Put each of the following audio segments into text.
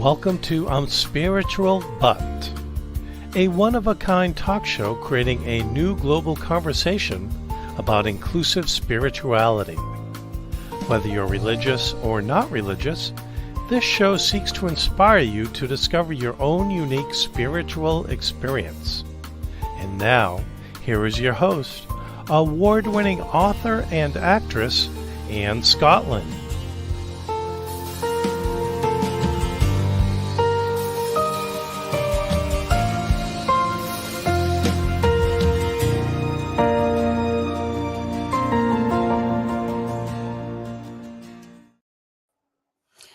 Welcome to Spiritual But, a one-of-a-kind talk show creating a new global conversation about inclusive spirituality. Whether you're religious or not religious, this show seeks to inspire you to discover your own unique spiritual experience. And now, here is your host, award-winning author and actress, Anne Scottlin.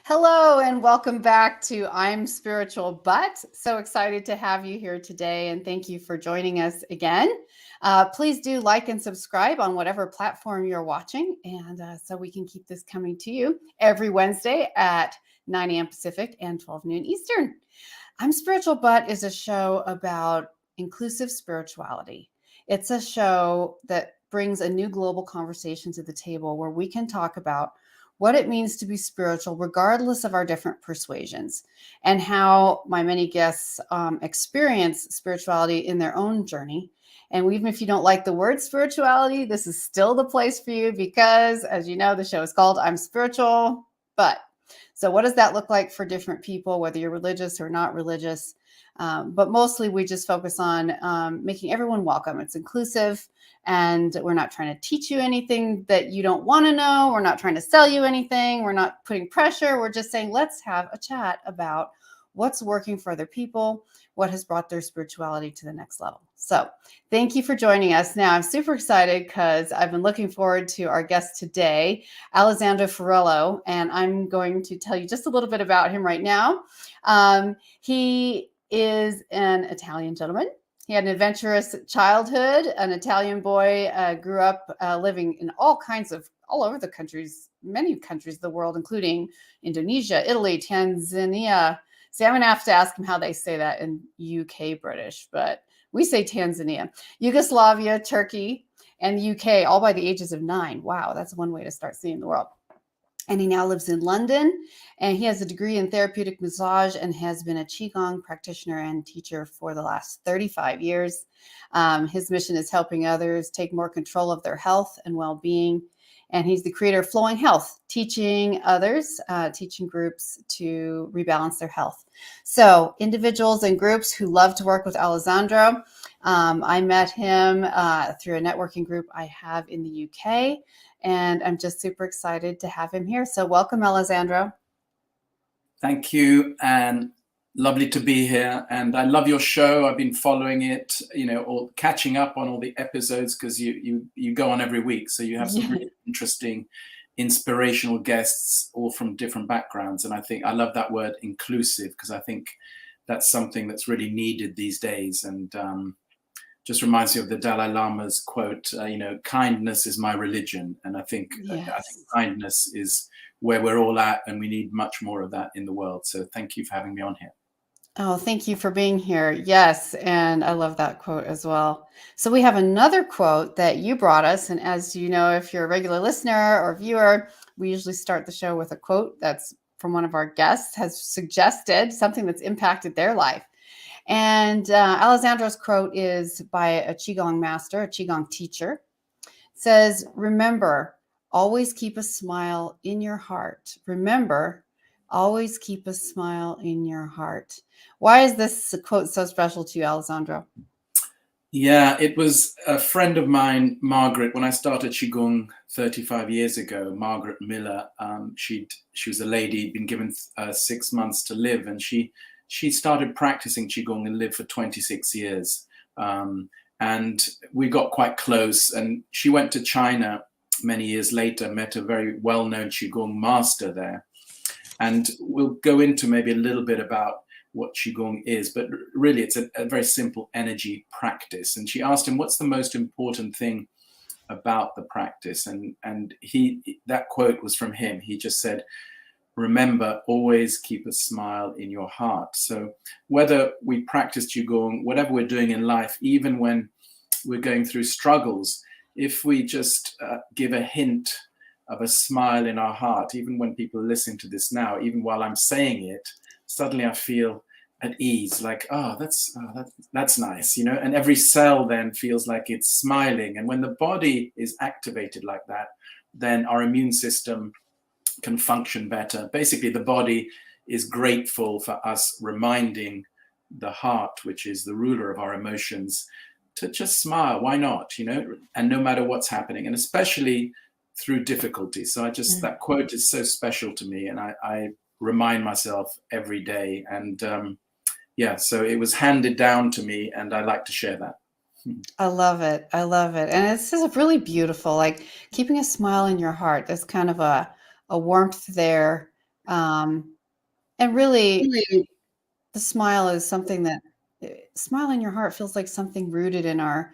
Hello and welcome back to I'm Spiritual But. So excited to have you here today and thank you for joining us again. Please do like and subscribe on whatever platform you're watching, and so we can keep this coming to you every Wednesday at 9 a.m. Pacific and 12 noon Eastern. I'm Spiritual But is a show about inclusive spirituality. It's a show that brings a new global conversation to the table where we can talk about what it means to be spiritual, regardless of our different persuasions, and how my many guests experience spirituality in their own journey. And even if you don't like the word spirituality, this is still the place for you because, as you know, the show is called I'm Spiritual But. So what does that look like for different people, whether you're religious or not religious? But mostly we just focus on making everyone welcome. It's inclusive, and we're not trying to teach you anything that you don't want to know. We're not trying to sell you anything. We're not putting pressure. We're just saying, let's have a chat about what's working for other people, what has brought their spirituality to the next level. So thank you for joining us. Now, I'm super excited because I've been looking forward to our guest today, Alessandro Ferullo, and I'm going to tell you just a little bit about him right now. He is an Italian gentleman. He had an adventurous childhood. An Italian boy, grew up living in all over the countries, many countries of the world, including Indonesia, Italy, Tanzania. See, I'm going to have to ask him how they say that in UK British, but we say Tanzania, Yugoslavia, Turkey, and the UK, all by the ages of 9. Wow, that's one way to start seeing the world. And he now lives in London, and he has a degree in therapeutic massage and has been a Qigong practitioner and teacher for the last 35 years. His mission is helping others take more control of their health and well-being. And he's the creator of Flowing Health, teaching others, teaching groups to rebalance their health. So individuals and groups who love to work with Alessandro. I met him through a networking group I have in the UK. And I'm just super excited to have him here. So welcome, Alessandro. Thank you, and lovely to be here. And I love your show. I've been following it, or catching up on all the episodes because you go on every week. So you have some really interesting, inspirational guests, all from different backgrounds. And I love that word inclusive because I think that's something that's really needed these days. And just reminds me of the Dalai Lama's quote, kindness is my religion. And I think kindness is where we're all at, and we need much more of that in the world. So thank you for having me on here. Oh, thank you for being here. Yes, and I love that quote as well. So we have another quote that you brought us. And as you know, if you're a regular listener or viewer, we usually start the show with a quote that's from one of our guests, has suggested something that's impacted their life. And Alessandro's quote is by a Qigong master, a Qigong teacher. It says, remember, always keep a smile in your heart. Remember, always keep a smile in your heart. Why is this quote so special to you, Alessandro? Yeah, it was a friend of mine, Margaret, when I started Qigong 35 years ago, Margaret Miller. She was a lady, been given 6 months to live, and she started practicing Qigong and lived for 26 years. And we got quite close, and she went to China many years later, met a very well-known Qigong master there. And we'll go into maybe a little bit about what Qigong is, but really it's a very simple energy practice. And she asked him, what's the most important thing about the practice? And that quote was from him. He just said, remember, always keep a smile in your heart. So whether we practice Qigong, whatever we're doing in life, even when we're going through struggles, if we just give a hint of a smile in our heart, even when people listen to this now, even while I'm saying it, suddenly I feel at ease, like, that's nice, you know, and every cell then feels like it's smiling. And when the body is activated like that, then our immune system can function better. Basically, the body is grateful for us reminding the heart, which is the ruler of our emotions, to just smile. Why not, you know, and no matter what's happening, and especially through difficulty. So that quote is so special to me, and I remind myself every day. And so it was handed down to me, and I like to share that. I love it. I love it. And it's just really beautiful, like keeping a smile in your heart. There's kind of a warmth there. And really, the smile is something that smile in your heart feels like something rooted in our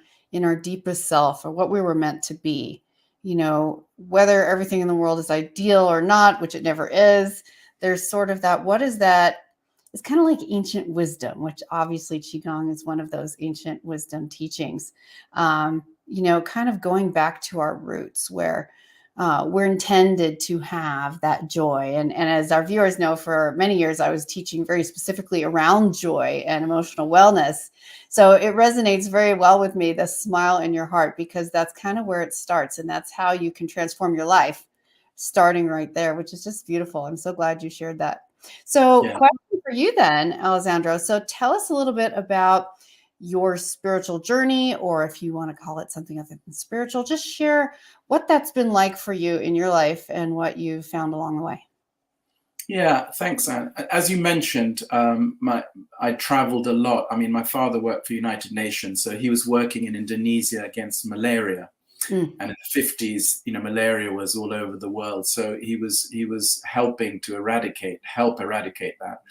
deepest self, or what we were meant to be. You know, whether everything in the world is ideal or not, which it never is, there's sort of that, what is that? It's kind of like ancient wisdom, which obviously Qigong is one of those ancient wisdom teachings. You know, kind of going back to our roots, where we're intended to have that joy. And as our viewers know, for many years, I was teaching very specifically around joy and emotional wellness. So it resonates very well with me, the smile in your heart, because that's kind of where it starts. And that's how you can transform your life, starting right there, which is just beautiful. I'm so glad you shared that. So question for you then, Alessandro. So tell us a little bit about your spiritual journey, or if you want to call it something other than spiritual, just share what that's been like for you in your life and what you've found along the way. Yeah, thanks, Anne. As you mentioned, I traveled a lot. I mean, my father worked for United Nations, so he was working in Indonesia against malaria. And in the 50s, you know, malaria was all over the world. So he was helping to help eradicate that.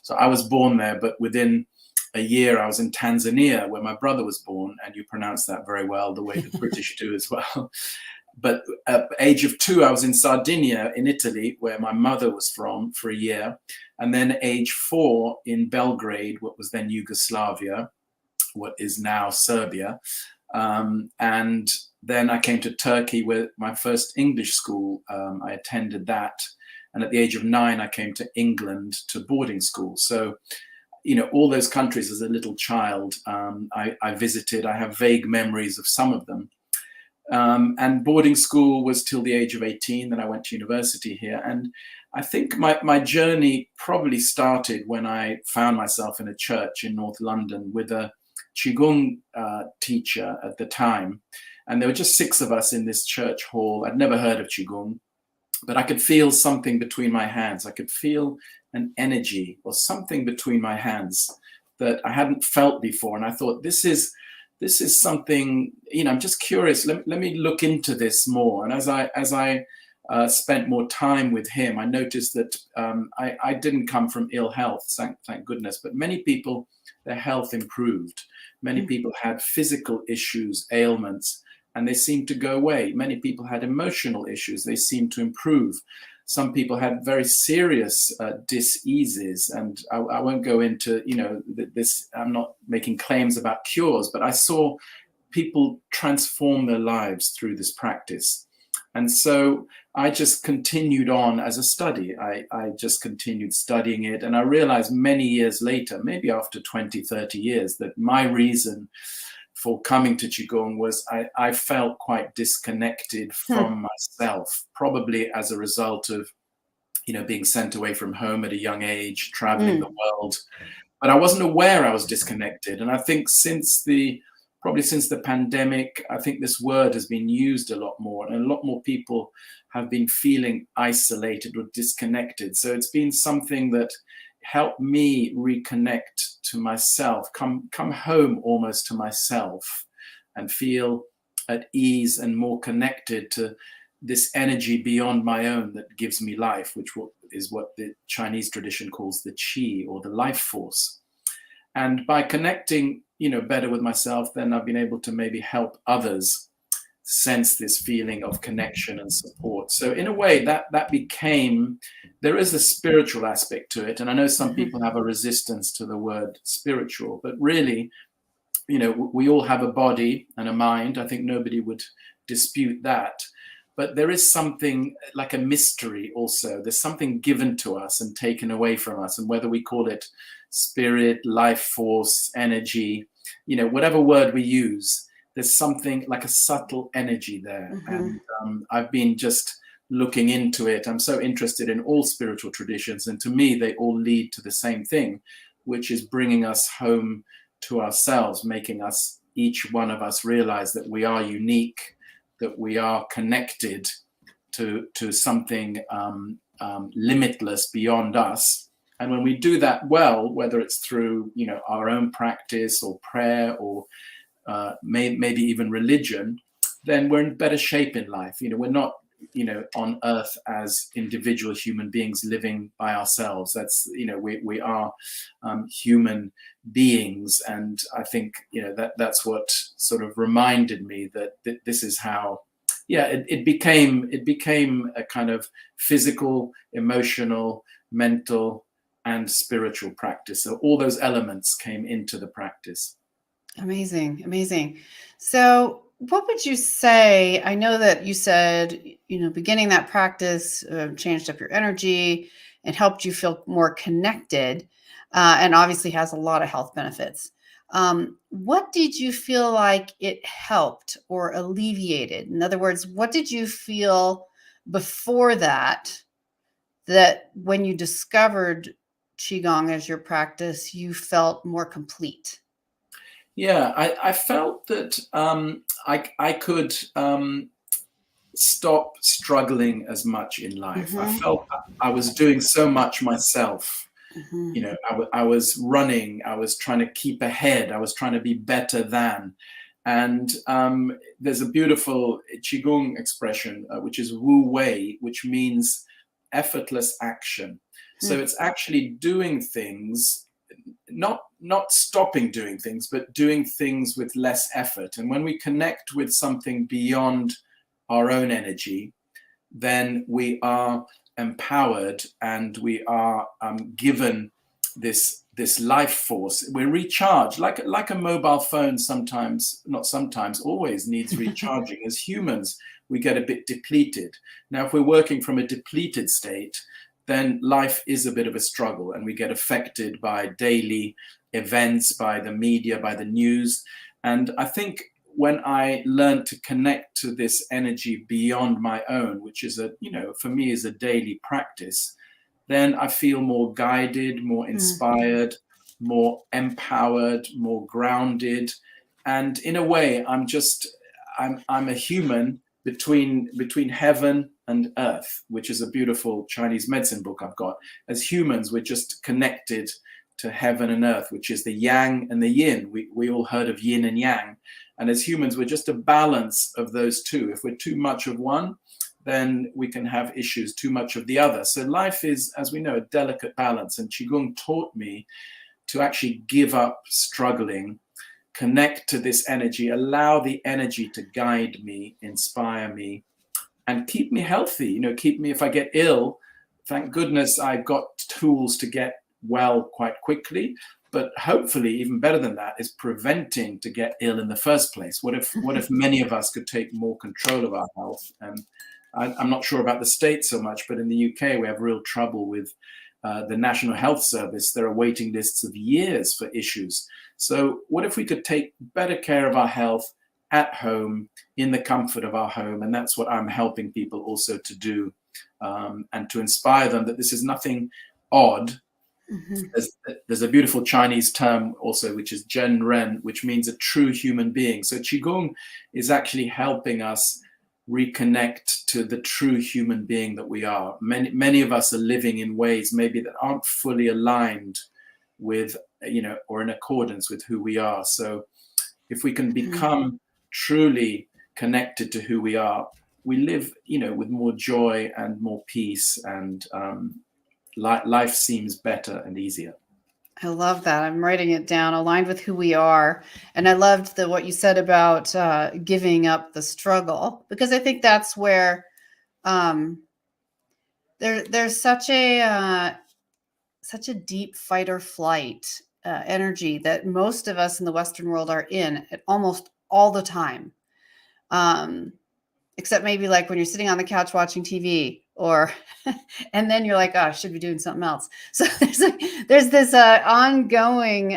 So I was born there, but within a year I was in Tanzania, where my brother was born, and you pronounce that very well, the way the British do as well. But at the age of 2, I was in Sardinia in Italy, where my mother was from, for a year. And then age 4 in Belgrade, what was then Yugoslavia, what is now Serbia. And then I came to Turkey, with my first English school. I attended that. And at the age of 9, I came to England to boarding school. So, you know, all those countries as a little child, I visited. I have vague memories of some of them. And boarding school was till the age of 18. Then I went to university here. And I think my journey probably started when I found myself in a church in North London with a Qigong teacher at the time. And there were just 6 of us in this church hall. I'd never heard of Qigong, but I could feel something between my hands. I could feel an energy or something between my hands that I hadn't felt before. And I thought, this is something, you know, I'm just curious. Let me look into this more. And as I spent more time with him, I noticed that I didn't come from ill health, thank goodness, but many people, their health improved. Many people had physical issues, ailments, and they seemed to go away. Many people had emotional issues. They seemed to improve. Some people had very serious diseases, and I won't go into, you know, this. I'm not making claims about cures, but I saw people transform their lives through this practice. And so I just continued on as a study. I just continued studying it. And I realized many years later, maybe after 20, 30 years, that my reason for coming to Qigong was I felt quite disconnected from myself, probably as a result of, you know, being sent away from home at a young age, traveling the world. But I wasn't aware I was disconnected. And I think probably since the pandemic, I think this word has been used a lot more, and a lot more people have been feeling isolated or disconnected. So it's been something that helped me reconnect to myself, come home almost to myself, and feel at ease and more connected to this energy beyond my own that gives me life, which is what the Chinese tradition calls the qi, or the life force. And by connecting, you know, better with myself, then I've been able to maybe help others sense this feeling of connection and support. So in a way that became, there is a spiritual aspect to it. And I know some people have a resistance to the word spiritual, but really, you know, we all have a body and a mind. I think nobody would dispute that. but there is something like a mystery also. There's something given to us and taken away from us. And whether we call it spirit, life force, energy, whatever word we use, there's something like a subtle energy there. And I've been just looking into it. I'm so interested in all spiritual traditions. And to me, they all lead to the same thing, which is bringing us home to ourselves, making us, each one of us, realize that we are unique, that we are connected to something limitless beyond us. And when we do that well, whether it's through our own practice or prayer or maybe even religion, then we're in better shape in life. We're not on earth as individual human beings living by ourselves. That's we are human beings, and I think that's what sort of reminded me that this is how it became a kind of physical, emotional, mental and spiritual practice. So all those elements came into the practice. Amazing. So what would you say? I know that you said, beginning that practice changed up your energy and helped you feel more connected, and obviously has a lot of health benefits. What did you feel like it helped or alleviated? In other words, what did you feel before that when you discovered Qigong as your practice, you felt more complete? Yeah, I felt that I could stop struggling as much in life. I felt I was doing so much myself. I was running, I was trying to keep ahead, I was trying to be better than. And there's a beautiful Qigong expression, which is Wu Wei, which means effortless action. So it's actually doing things, not stopping doing things, but doing things with less effort. And when we connect with something beyond our own energy, then we are empowered and we are given this life force. We're recharged like a mobile phone. Always needs recharging. As humans, we get a bit depleted. Now, if we're working from a depleted state, then life is a bit of a struggle, and we get affected by daily events, by the media, by the news. And I think when I learned to connect to this energy beyond my own, which is for me is a daily practice, then I feel more guided, more inspired, more empowered, more grounded. And in a way, I'm a human between heaven and earth, which is a beautiful Chinese medicine book I've got. As humans, we're just connected to heaven and earth, which is the yang and the yin. We all heard of yin and yang. And as humans, we're just a balance of those two. If we're too much of one, then we can have issues, too much of the other. So life is, as we know, a delicate balance. And Qigong taught me to actually give up struggling, connect to this energy, allow the energy to guide me, inspire me, and keep me healthy. Keep me, if I get ill, thank goodness I've got tools to get well quite quickly. But hopefully, even better than that, is preventing to get ill in the first place. What if many of us could take more control of our health? And I'm not sure about the States so much, but in the UK, we have real trouble with the National Health Service. There are waiting lists of years for issues. So what if we could take better care of our health at home, in the comfort of our home? And that's what I'm helping people also to do, and to inspire them that this is nothing odd. There's a beautiful Chinese term also, which is Zhen Ren, which means a true human being. So Qigong is actually helping us reconnect to the true human being that we are. Many of us are living in ways maybe that aren't fully aligned with, or in accordance with who we are. So if we can become truly connected to who we are, we live, with more joy and more peace, and life seems better and easier. I love that. I'm writing it down, aligned with who we are. And I loved what you said about giving up the struggle, because I think that's where there's such a deep fight or flight energy that most of us in the Western world are in at almost all the time. except maybe like when you're sitting on the couch watching TV, or and then you're like, oh, I should be doing something else. So there's this ongoing,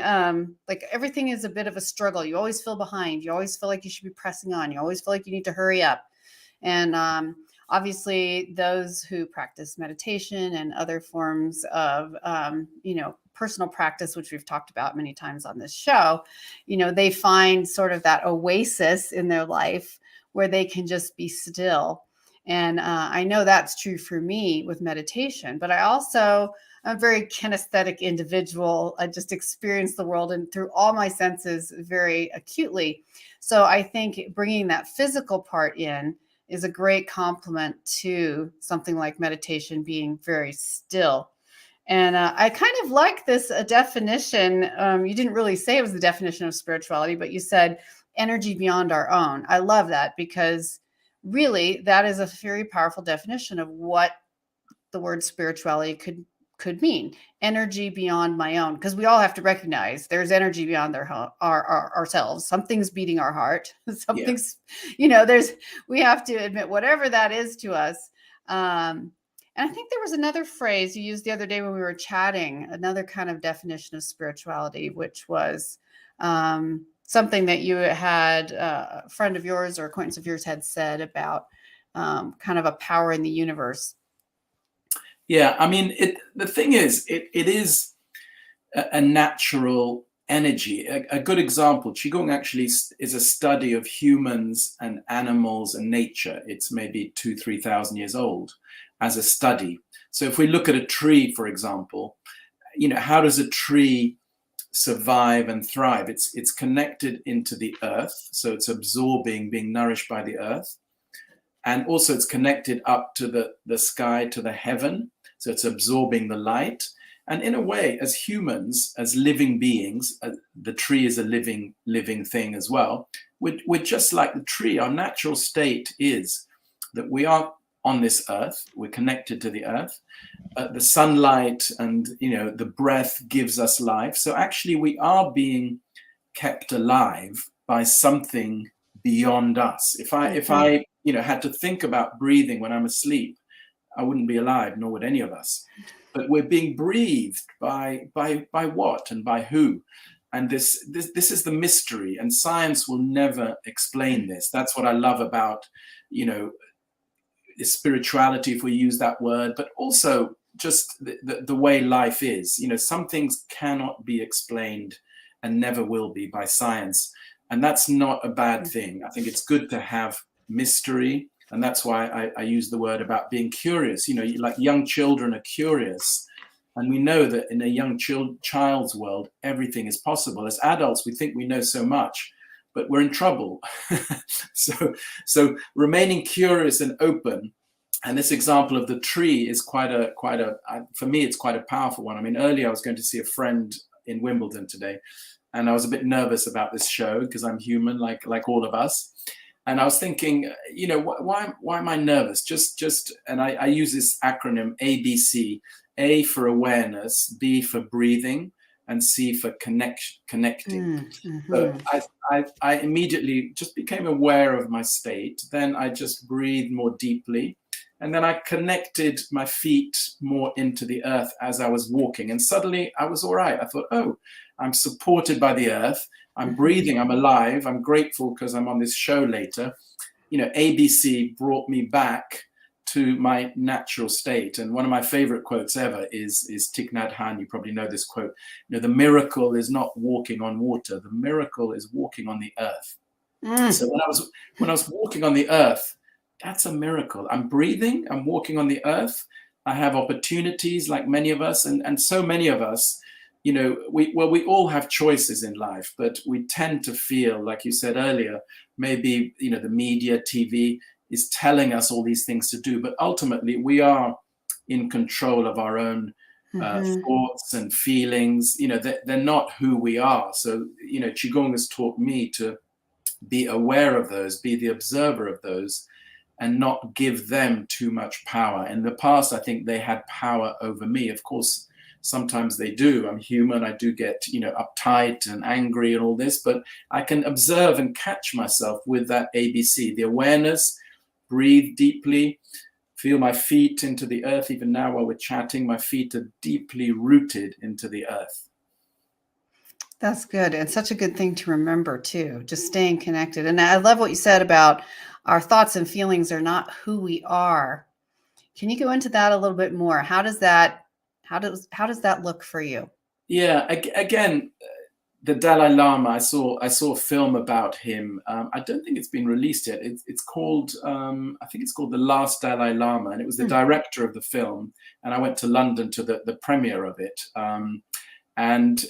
like everything is a bit of a struggle. You always feel behind. You always feel like you should be pressing on. You always feel like you need to hurry up. And obviously, those who practice meditation and other forms of, personal practice, which we've talked about many times on this show, they find sort of that oasis in their life where they can just be still. And I know that's true for me with meditation, but I also am a very kinesthetic individual. I just experience the world and through all my senses very acutely. So I think bringing that physical part in is a great complement to something like meditation, being very still. And I kind of like this definition. You didn't really say it was the definition of spirituality, but you said energy beyond our own. I love that, because really that is a very powerful definition of what the word spirituality could mean. Energy beyond my own, because we all have to recognize there's energy beyond ourselves. Something's beating our heart. Something's, we have to admit whatever that is to us. And I think there was another phrase you used the other day when we were chatting, another kind of definition of spirituality, which was something that you had, a friend of yours or acquaintance of yours had said about kind of a power in the universe. Yeah, I mean, the thing is, it is a natural energy. A good example, Qigong actually is a study of humans and animals and nature. It's maybe 2,000-3,000 years old as a study. So if we look at a tree, for example, how does a tree survive and thrive? It's connected into the earth, so it's absorbing, being nourished by the earth. And also it's connected up to the sky, to the heaven. So it's absorbing the light. And in a way, as humans, as living beings, the tree is a living thing as well. We're just like the tree. Our natural state is that we are on this earth. We're connected to the earth. The sunlight and the breath gives us life. So actually, we are being kept alive by something beyond us. If I had to think about breathing when I'm asleep, I wouldn't be alive, nor would any of us. But we're being breathed by what and by who? And this is the mystery, and science will never explain this. That's what I love about, spirituality, if we use that word, but also just the way life is. Some things cannot be explained and never will be by science. And that's not a bad thing. I think it's good to have mystery. And that's why I use the word about being curious. Like young children are curious. And we know that in a young child's world, everything is possible. As adults, we think we know so much, but we're in trouble. So remaining curious and open. And this example of the tree is for me, it's quite a powerful one. I mean, earlier I was going to see a friend in Wimbledon today, and I was a bit nervous about this show because I'm human, like all of us. And I was thinking, why am I nervous? And I use this acronym ABC: A for awareness, B for breathing, and C for connecting. Mm-hmm. So I immediately just became aware of my state. Then I just breathed more deeply. And then I connected my feet more into the earth as I was walking. And suddenly I was all right. I thought, oh, I'm supported by the earth. I'm breathing. I'm alive. I'm grateful because I'm on this show later. ABC brought me back to my natural state. And one of my favorite quotes ever is Thich Nhat Hanh. You probably know this quote. The miracle is not walking on water. The miracle is walking on the earth. So when I was walking on the earth, that's a miracle. I'm breathing, I'm walking on the earth. I have opportunities like many of us, and so many of us, we all have choices in life, but we tend to feel, like you said earlier, maybe, the media, TV is telling us all these things to do, but ultimately we are in control of our own thoughts and feelings. They're not who we are. So, Qigong has taught me to be aware of those, be the observer of those, and not give them too much power. In the past, I think they had power over me. Of course, sometimes they do. I'm human. I do get, uptight and angry and all this, but I can observe and catch myself with that ABC, the awareness, breathe deeply, feel my feet into the earth. Even now while we're chatting, my feet are deeply rooted into the earth. That's good. And such a good thing to remember too, just staying connected. And I love what you said about our thoughts and feelings are not who we are. Can you go into that a little bit more? How does that look for you? Yeah, again, the Dalai Lama, I saw a film about him. I don't think it's been released yet. It's called, I think it's called The Last Dalai Lama, and it was the director of the film. And I went to London to the premiere of it. And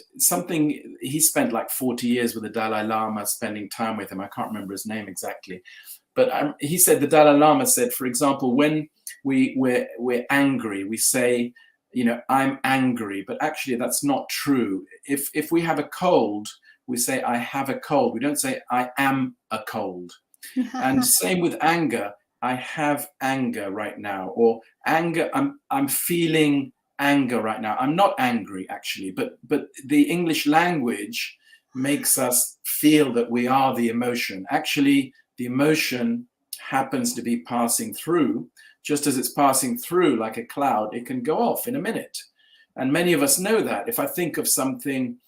he spent like 40 years with the Dalai Lama, spending time with him. I can't remember his name exactly. But he said, the Dalai Lama said, for example, when we're angry, we say, I'm angry, but actually that's not true. If we have a cold, we say, I have a cold. We don't say, I am a cold. And same with anger. I have anger right now, or anger. I'm feeling anger right now. I'm not angry actually, but the English language makes us feel that we are the emotion. Actually, the emotion happens to be passing through. Just as it's passing through like a cloud, it can go off in a minute. And many of us know that. If I think of something,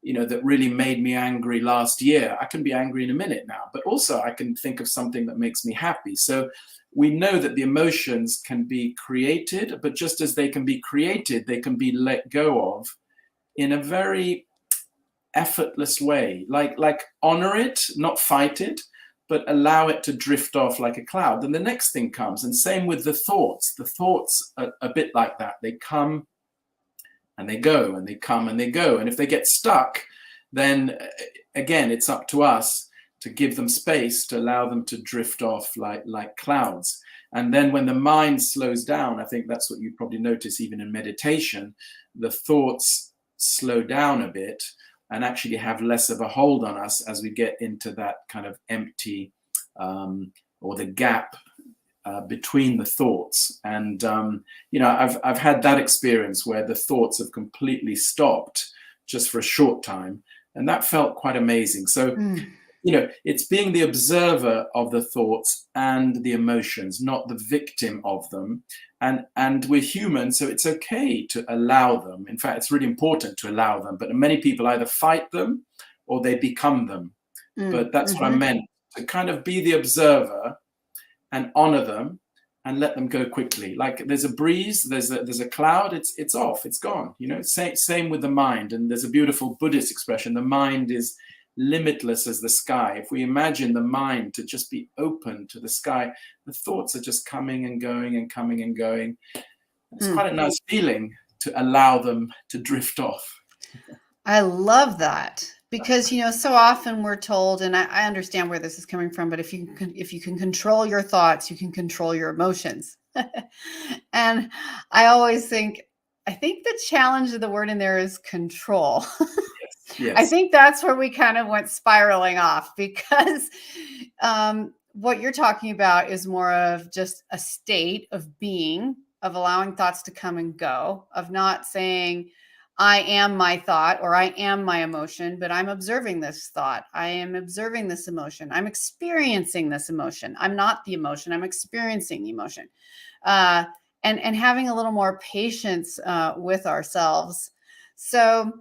that really made me angry last year, I can be angry in a minute now. But also I can think of something that makes me happy. So we know that the emotions can be created, but just as they can be created, they can be let go of in a very effortless way. Like honor it, not fight it, but allow it to drift off like a cloud. Then the next thing comes. And same with the thoughts. The thoughts are a bit like that. They come and they go, and they come and they go. And if they get stuck, then again, it's up to us to give them space, to allow them to drift off like clouds. And then when the mind slows down, I think that's what you probably notice even in meditation, the thoughts slow down a bit and actually have less of a hold on us as we get into that kind of empty or the gap between the thoughts. And, I've had that experience where the thoughts have completely stopped just for a short time. And that felt quite amazing. So, it's being the observer of the thoughts and the emotions, not the victim of them. And we're human, so it's okay to allow them. In fact, it's really important to allow them. But many people either fight them or they become them. But that's what I meant, to kind of be the observer and honor them and let them go quickly. Like there's a breeze, there's a cloud, it's off, it's gone. Same with the mind. And there's a beautiful Buddhist expression, the mind is limitless as the sky. If we imagine the mind to just be open to the sky, the thoughts are just coming and going and coming and going. It's quite a nice feeling to allow them to drift off. I love that, because so often we're told, and I understand where this is coming from, but if you can control your thoughts, you can control your emotions. And I always think the challenge of the word in there is control. Yes. I think that's where we kind of went spiraling off, because what you're talking about is more of just a state of being, of allowing thoughts to come and go, of not saying, I am my thought or I am my emotion, but I'm observing this thought. I am observing this emotion. I'm experiencing this emotion. I'm not the emotion. I'm experiencing the emotion. And having a little more patience with ourselves. So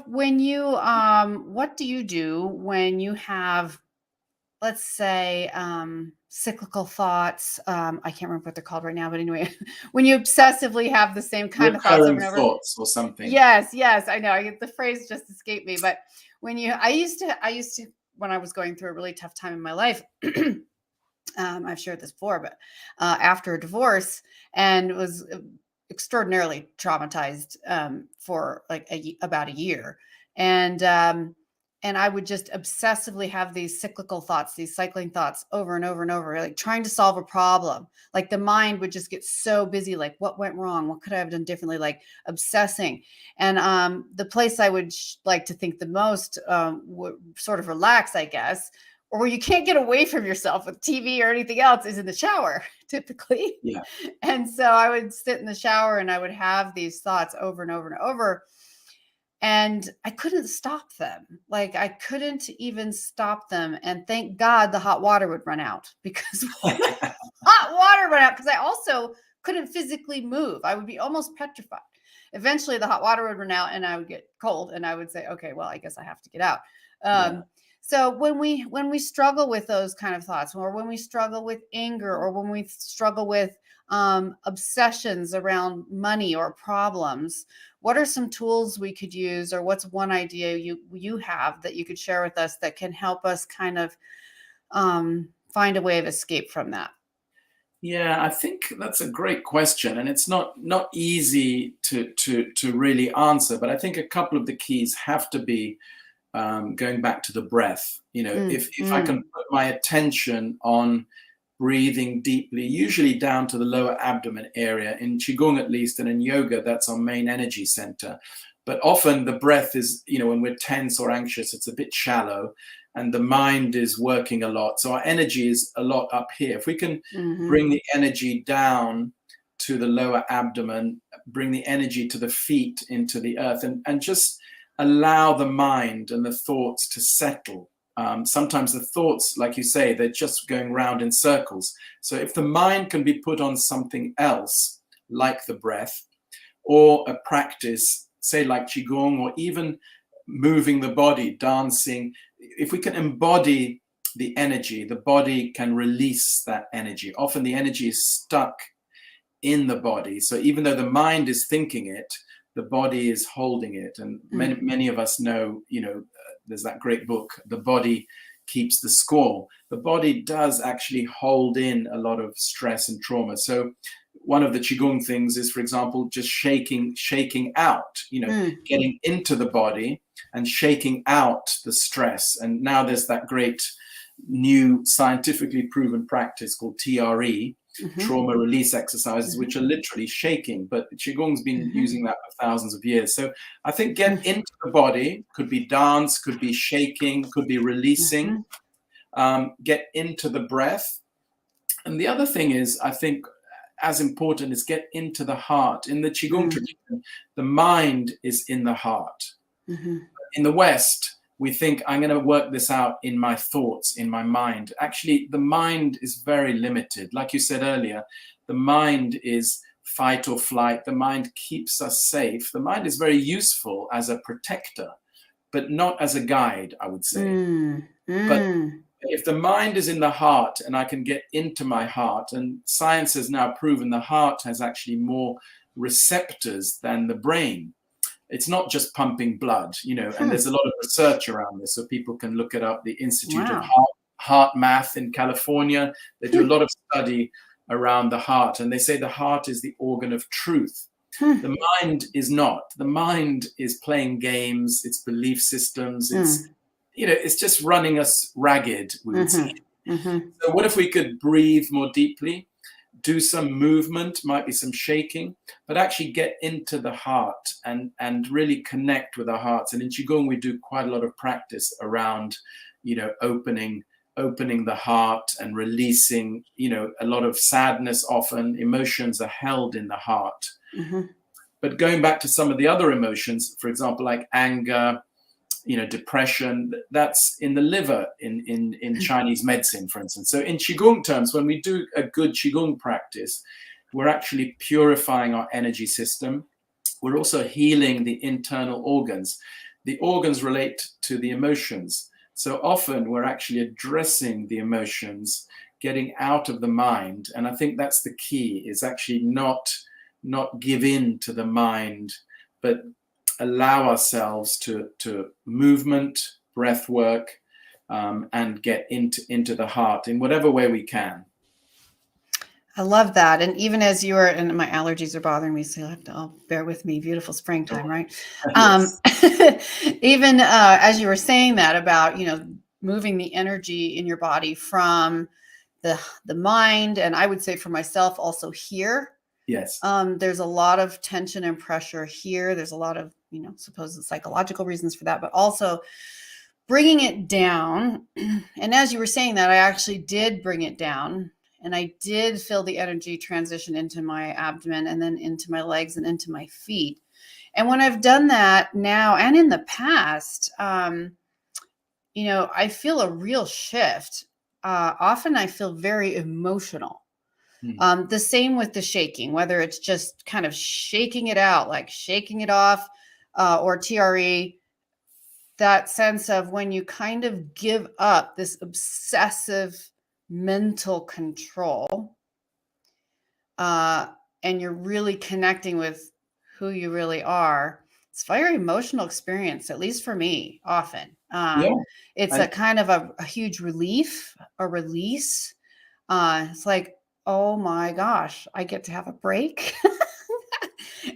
when you, what do you do when you have, let's say, cyclical thoughts? I can't remember what they're called right now, but anyway, when you obsessivly have the same kind of thoughts over and over. Thoughts or something. Yes, I know. The phrase just escaped me, but I used to, when I was going through a really tough time in my life, I've shared this before, but after a divorce, and was extraordinarily traumatized for like about a year. And I would just obsessively have these cyclical thoughts, these cycling thoughts over and over and over, like trying to solve a problem. Like the mind would just get so busy, like what went wrong? What could I have done differently? Like obsessing. And the place I would like to think the most would sort of relax, I guess, or where you can't get away from yourself with TV or anything else, is in the shower, typically. Yeah. And so I would sit in the shower and I would have these thoughts over and over and over. And I couldn't stop them. Like I couldn't even stop them. And thank God the hot water would run out, because hot water run out, because I also couldn't physically move. I would be almost petrified. Eventually the hot water would run out and I would get cold, and I would say, okay, well, I guess I have to get out. So when we struggle with those kind of thoughts, or when we struggle with anger, or when we struggle with obsessions around money or problems, what are some tools we could use, or what's one idea you have that you could share with us that can help us kind of find a way of escape from that? Yeah, I think that's a great question, and it's not easy to really answer. But I think a couple of the keys have to be going back to the breath. If I can put my attention on breathing deeply, usually down to the lower abdomen area, in Qigong at least, and in yoga, that's our main energy center. But often the breath is, when we're tense or anxious, it's a bit shallow, and the mind is working a lot. So our energy is a lot up here. If we can bring the energy down to the lower abdomen, bring the energy to the feet, into the earth, and just allow the mind and the thoughts to settle. Sometimes the thoughts, like you say, they're just going round in circles. So if the mind can be put on something else, like the breath, or a practice, say like Qigong, or even moving the body, dancing, if we can embody the energy, the body can release that energy. Often the energy is stuck in the body. So even though the mind is thinking it, the body is holding it. And many of us know, there's that great book, The Body Keeps the Score. The body does actually hold in a lot of stress and trauma. So one of the Qigong things is, for example, just shaking out, getting into the body and shaking out the stress. And now there's that great new scientifically proven practice called TRE, trauma release exercises, which are literally shaking. But Qigong's been using that for thousands of years. So I think get into the body, could be dance, could be shaking, could be releasing, get into the breath. And the other thing is, I think, as important, is get into the heart. In the Qigong tradition, the mind is in the heart. In the West, we think, I'm going to work this out in my thoughts, in my mind. Actually, the mind is very limited. Like you said earlier, the mind is fight or flight. The mind keeps us safe. The mind is very useful as a protector, but not as a guide, I would say. But if the mind is in the heart and I can get into my heart, and science has now proven the heart has actually more receptors than the brain. It's not just pumping blood, and there's a lot of research around this, so people can look it up. The Institute of Heart Math in California, they do a lot of study around the heart, and they say the heart is the organ of truth. The mind is not. The mind is playing games, it's belief systems, it's just running us ragged, we would say. So what if we could breathe more deeply, do some movement, might be some shaking, but actually get into the heart and really connect with our hearts. And in Qigong, we do quite a lot of practice around, opening the heart and releasing, a lot of sadness. Often emotions are held in the heart. But going back to some of the other emotions, for example, like anger, depression, that's in the liver in Chinese medicine, for instance. So in Qigong terms, when we do a good Qigong practice, we're actually purifying our energy system. We're also healing the internal organs. The organs relate to the emotions. So often we're actually addressing the emotions, getting out of the mind. And I think that's the key, is actually not give in to the mind, but allow ourselves to movement, breath work, and get into the heart in whatever way we can. I love that. And even as you were, and my allergies are bothering me, so you'll have to bear with me. Beautiful springtime, right? Even as you were saying that about, moving the energy in your body from the mind, and I would say for myself also here. Yes. There's a lot of tension and pressure here. There's a lot of, supposed psychological reasons for that, but also bringing it down. And as you were saying that, I actually did bring it down, and I did feel the energy transition into my abdomen and then into my legs and into my feet. And when I've done that now and in the past, I feel a real shift. Often I feel very emotional. The same with the shaking, whether it's just kind of shaking it out, like shaking it off, or TRE, that sense of when you kind of give up this obsessive mental control, and you're really connecting with who you really are. It's a very emotional experience, at least for me, often. It's a kind of a huge relief, a release. It's like, oh my gosh, I get to have a break.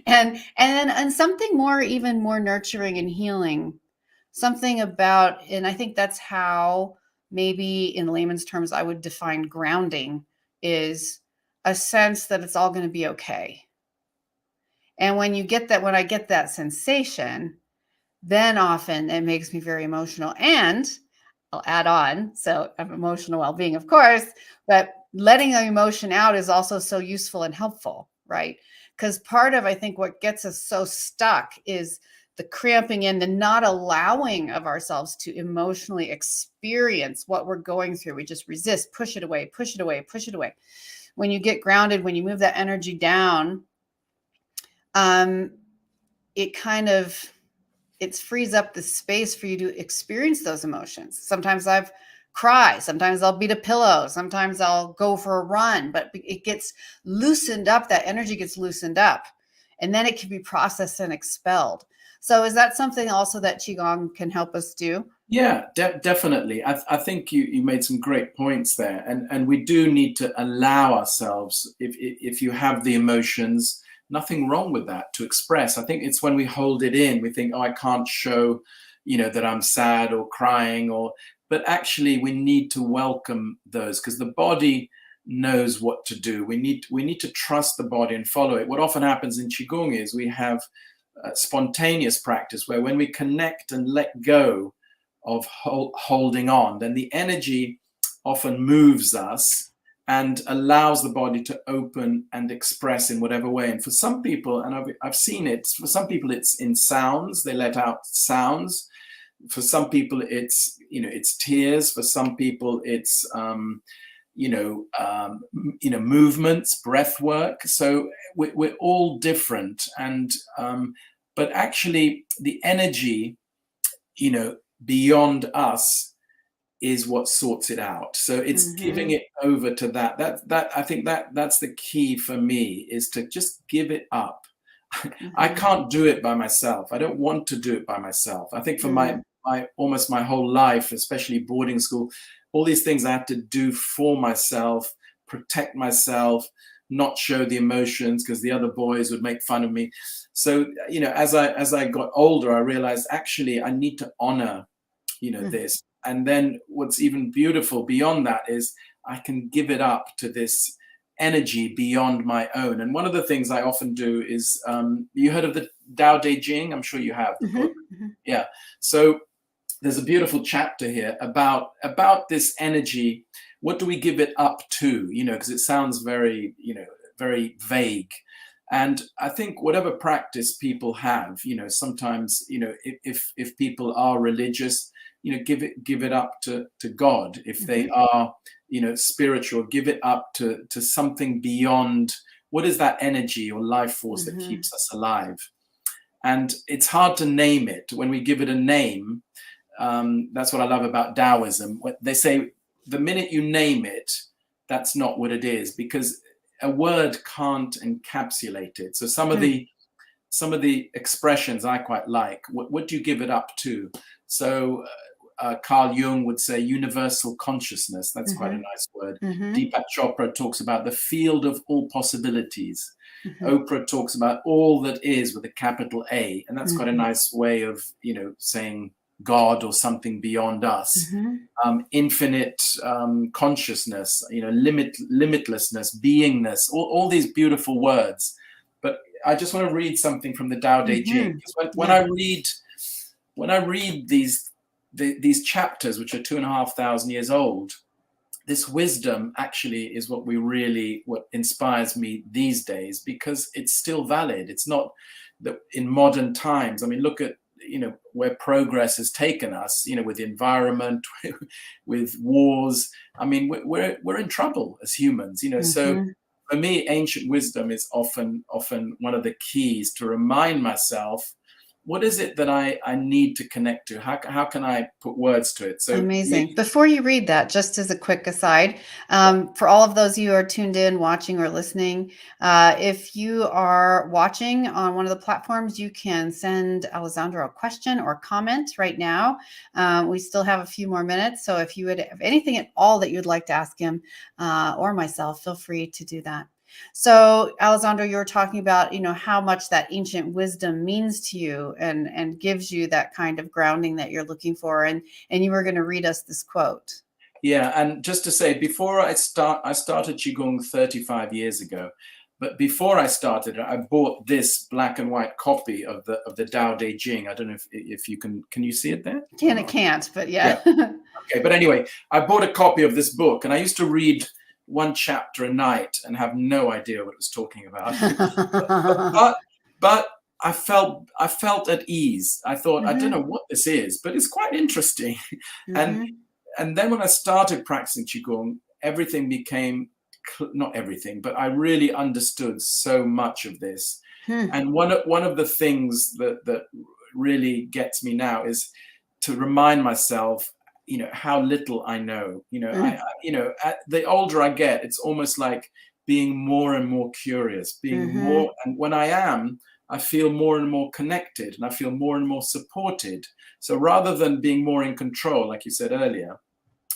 and something more, even more nurturing and healing. Something about, and I think that's how maybe in layman's terms I would define grounding, is a sense that it's all going to be okay. And when I get that sensation, then often it makes me very emotional. And I'll add on, so I'm emotional well-being, of course, but letting the emotion out is also so useful and helpful, right? Because part of, I think, what gets us so stuck is the cramping in, the not allowing of ourselves to emotionally experience what we're going through. We just resist, push it away, push it away, push it away. When you get grounded, when you move that energy down, it frees up the space for you to experience those emotions. Sometimes I've cried, sometimes I'll beat a pillow, sometimes I'll go for a run, but it gets loosened up, that energy gets loosened up, and then it can be processed and expelled. So is that something also that Qigong can help us do? Yeah, definitely. I think you made some great points there, and we do need to allow ourselves, if you have the emotions, nothing wrong with that, to express. I think it's when we hold it in, we think, oh, I can't show, that I'm sad or crying, but actually we need to welcome those, because the body knows what to do. We need to trust the body and follow it. What often happens in Qigong is we have spontaneous practice where when we connect and let go of holding on, then the energy often moves us and allows the body to open and express in whatever way. And for some people, and I've seen it, for some people it's in sounds, they let out sounds. For some people it's tears. For some people it's movements, breath work. So we're all different, and but actually the energy, beyond us is what sorts it out. So it's giving it over to that I think that's the key for me, is to just give it up. I can't do it by myself. I don't want to do it by myself. I think for my almost my whole life, especially boarding school, all these things I had to do for myself, protect myself, not show the emotions because the other boys would make fun of me. So, as I got older, I realized actually I need to honor, this. And then what's even beautiful beyond that is I can give it up to this energy beyond my own. And one of the things I often do is, you heard of the Tao Te Ching? I'm sure you have the book. Yeah. So there's a beautiful chapter here about this energy. What do we give it up to? Because it sounds very, very vague. And I think whatever practice people have, sometimes, if people are religious, give it up to God. If they are, spiritual, give it up to something beyond. What is that energy or life force that keeps us alive? And it's hard to name it. When we give it a name, that's what I love about Taoism. They say the minute you name it, that's not what it is, because a word can't encapsulate it. So some of the expressions I quite like. What do you give it up to? So Carl Jung would say universal consciousness. That's quite a nice word. Deepak Chopra talks about the field of all possibilities. Oprah talks about all that is with a capital A, and that's quite a nice way of saying God or something beyond us. Infinite consciousness, limitlessness, beingness, all these beautiful words. But I just want to read something from the Tao Te Ching. When I read these chapters, which are 2,500 years old, this wisdom actually is what inspires me these days, because it's still valid. It's not that in modern times, I mean, look at, where progress has taken us, with the environment, with wars. I mean, we're in trouble as humans, So for me, ancient wisdom is often one of the keys to remind myself, what is it that I need to connect to? How can I put words to it? So amazing. Before you read that, just as a quick aside, for all of those of you who are tuned in, watching or listening, if you are watching on one of the platforms, you can send Alessandro a question or comment right now. We still have a few more minutes. So if you would have anything at all that you'd like to ask him or myself, feel free to do that. So, Alessandro, you were talking about, how much that ancient wisdom means to you and gives you that kind of grounding that you're looking for. And you were going to read us this quote. Yeah, and just to say, before I started Qigong 35 years ago. But before I started, I bought this black and white copy of the Tao Te Ching. I don't know if you can you see it there? Can't, but yeah. Okay, but anyway, I bought a copy of this book, and I used to read one chapter a night and have no idea what it was talking about. but I felt at ease. I thought, I don't know what this is, but it's quite interesting. And then when I started practicing Qigong, everything became, not everything, but I really understood so much of this. And one of the things that really gets me now is to remind myself, how little I know. The older I get, it's almost like being more and more curious, being more. And when I feel more and more connected, and I feel more and more supported. So rather than being more in control, like you said earlier,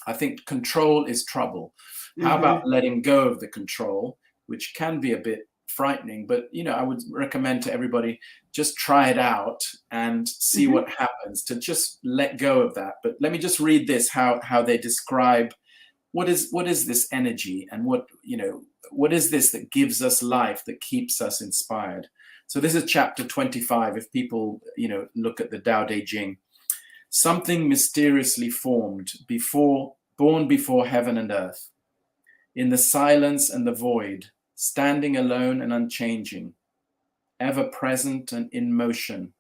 I think control is trouble. How about letting go of the control, which can be a bit frightening, but I would recommend to everybody, just try it out and see what happens, to just let go of that. But let me just read this, how they describe what is this energy, and what is this that gives us life, that keeps us inspired. So this is chapter 25. If people look at the Tao Te Ching, something mysteriously formed, born before heaven and earth, in the silence and the void, standing alone and unchanging, ever present and in motion.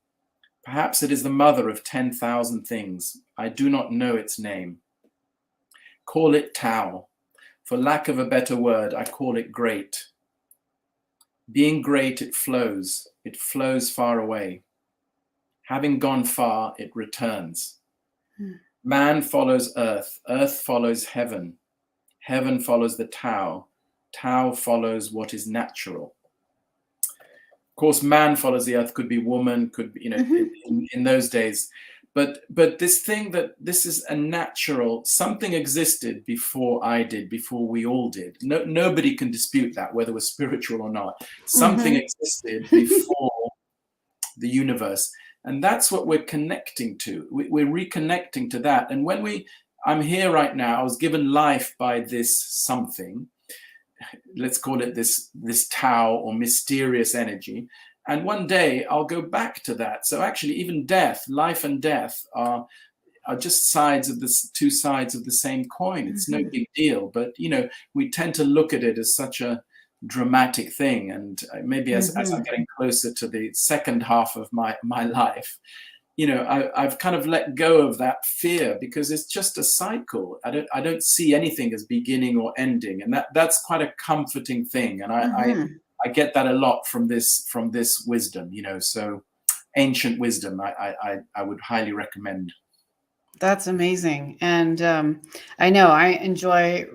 Perhaps it is the mother of 10,000 things. I do not know its name. Call it Tao. For lack of a better word, I call it great. Being great, it flows far away. Having gone far, it returns. Man follows earth follows heaven. Heaven follows the Tao. Tao follows what is natural. Of course, man follows the earth, could be woman, could be, in those days. But this thing that this is a natural, something existed before I did, before we all did. Nobody can dispute that, whether we're spiritual or not. Something existed before the universe. And that's what we're connecting to. We're reconnecting to that. And when I'm here right now, I was given life by this something. Let's call it this Tao, or mysterious energy. And one day I'll go back to that. So actually, even life and death are just two sides of the same coin. It's no big deal. But, we tend to look at it as such a dramatic thing. And maybe as I'm getting closer to the second half of my life, I've kind of let go of that fear, because it's just a cycle. I don't see anything as beginning or ending, and that's quite a comforting thing. And I get that a lot from this wisdom. So ancient wisdom, I would highly recommend. That's amazing, and I know I enjoy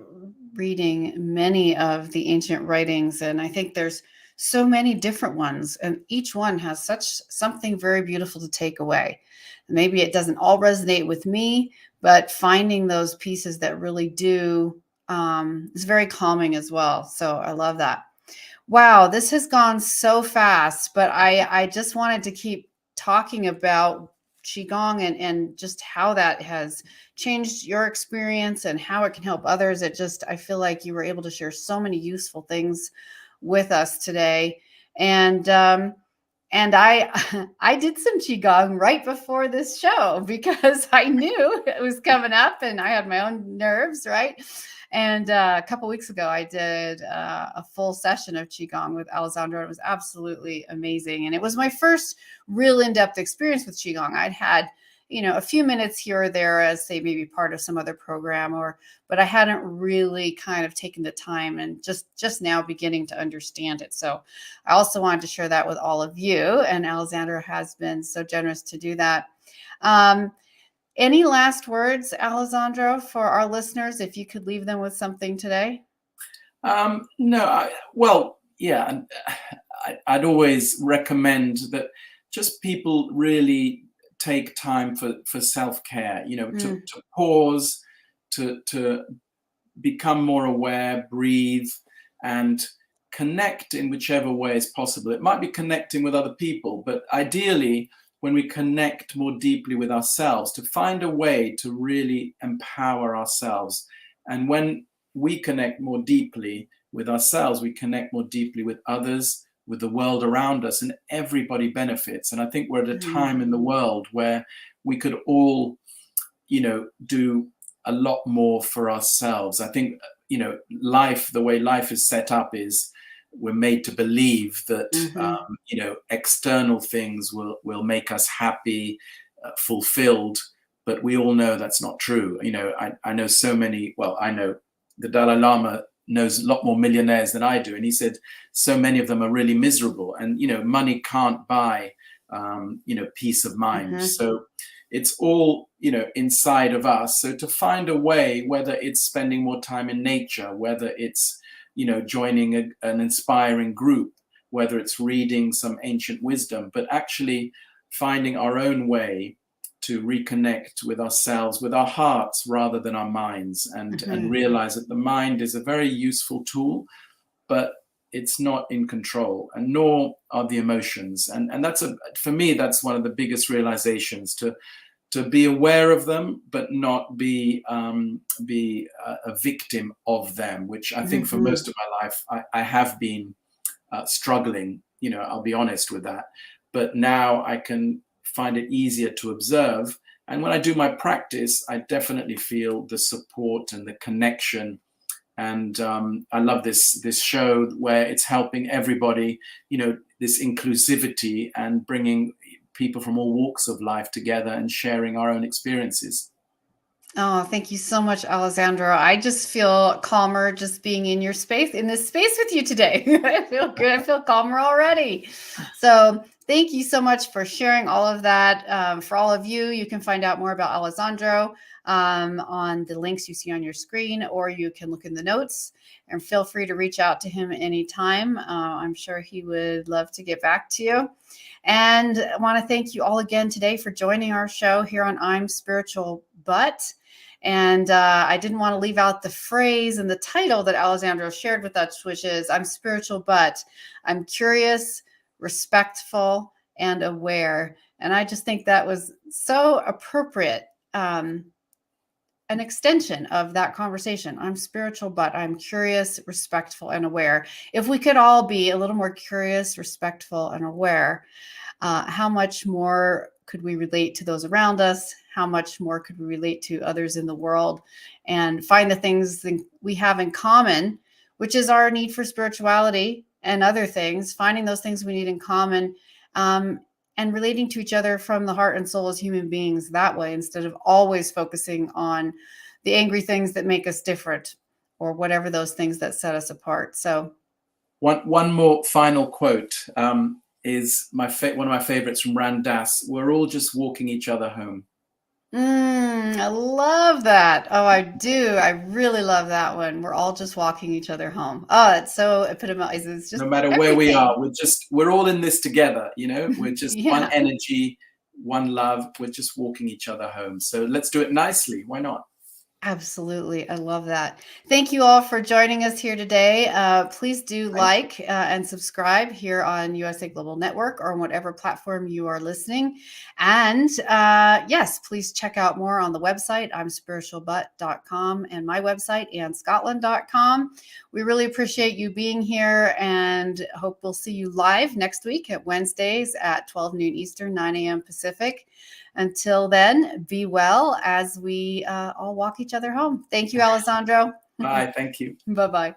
reading many of the ancient writings, and I think there's so many different ones, and each one has something very beautiful to take away. Maybe it doesn't all resonate with me, but finding those pieces that really do is very calming as well. So I love that. Wow, this has gone so fast, but I just wanted to keep talking about Qigong and just how that has changed your experience and how it can help others. I feel like you were able to share so many useful things with us today. And And I I did some Qigong right before this show because I knew it was coming up and I had my own nerves, right? And a couple weeks ago, I did a full session of Qigong with Alessandro. It was absolutely amazing. And it was my first real in-depth experience with Qigong. I'd had, a few minutes here or there as, say, maybe part of some other program, but I hadn't really kind of taken the time and just now beginning to understand it. So I also wanted to share that with all of you. And Alessandro has been so generous to do that. Any last words, Alessandro, for our listeners, if you could leave them with something today? No, yeah, I'd always recommend that just people really take time for self-care, to pause, to become more aware, breathe, and connect in whichever way is possible. It might be connecting with other people, but ideally, when we connect more deeply with ourselves, to find a way to really empower ourselves. And when we connect more deeply with ourselves, we connect more deeply with others, with the world around us, and everybody benefits. And I think we're at a time in the world where we could all, do a lot more for ourselves. I think, life, the way life is set up is we're made to believe that, external things will make us happy, fulfilled, but we all know that's not true. I know so many, I know the Dalai Lama knows a lot more millionaires than I do. And he said, so many of them are really miserable, and, money can't buy, peace of mind. So it's all, inside of us. So to find a way, whether it's spending more time in nature, whether it's, joining an inspiring group, whether it's reading some ancient wisdom, but actually finding our own way to reconnect with ourselves, with our hearts rather than our minds, and realize that the mind is a very useful tool, but it's not in control, and nor are the emotions. And that's for me, that's one of the biggest realizations, to be aware of them, but not be a victim of them, which I think for most of my life, I have been struggling, I'll be honest with that. But now I can find it easier to observe. And when I do my practice, I definitely feel the support and the connection. And I love this show where it's helping everybody, this inclusivity and bringing people from all walks of life together and sharing our own experiences. Oh, thank you so much, Alessandro. I just feel calmer just being in this space with you today. I feel good. I feel calmer already. So thank you so much for sharing all of that. For all of you, you can find out more about Alessandro on the links you see on your screen, or you can look in the notes, and feel free to reach out to him anytime. I'm sure he would love to get back to you. And I want to thank you all again today for joining our show here on I'm Spiritual But. And I didn't want to leave out the phrase and the title that Alessandro shared with us, which is I'm spiritual, but I'm curious, respectful, and aware. And I just think that was so appropriate. An extension of that conversation. I'm spiritual, but I'm curious, respectful, and aware. If we could all be a little more curious, respectful, and aware, how much more could we relate to those around us? How much more could we relate to others in the world, and find the things that we have in common, which is our need for spirituality and other things, finding those things we need in common, and relating to each other from the heart and soul as human beings that way, instead of always focusing on the angry things that make us different, or whatever those things that set us apart. So one more final quote is one of my favorites from Ram Dass. We're all just walking each other home. I love that. Oh, I do. I really love that one. We're all just walking each other home. Oh, it's so epitomizes just no matter everything. Where we are, we're all in this together, we're just one energy, one love. We're just walking each other home. So let's do it nicely. Why not? Absolutely. I love that. Thank you all for joining us here today. Please do like and subscribe here on USA Global Network or on whatever platform you are listening. And yes, please check out more on the website. I'm spiritualbutt.com and my website, Scottlin.com. We really appreciate you being here and hope we'll see you live next week at Wednesdays at 12 noon Eastern, 9 a.m. Pacific. Until then, be well as we all walk each other home. Thank you, Alessandro. Bye. Thank you. Bye-bye.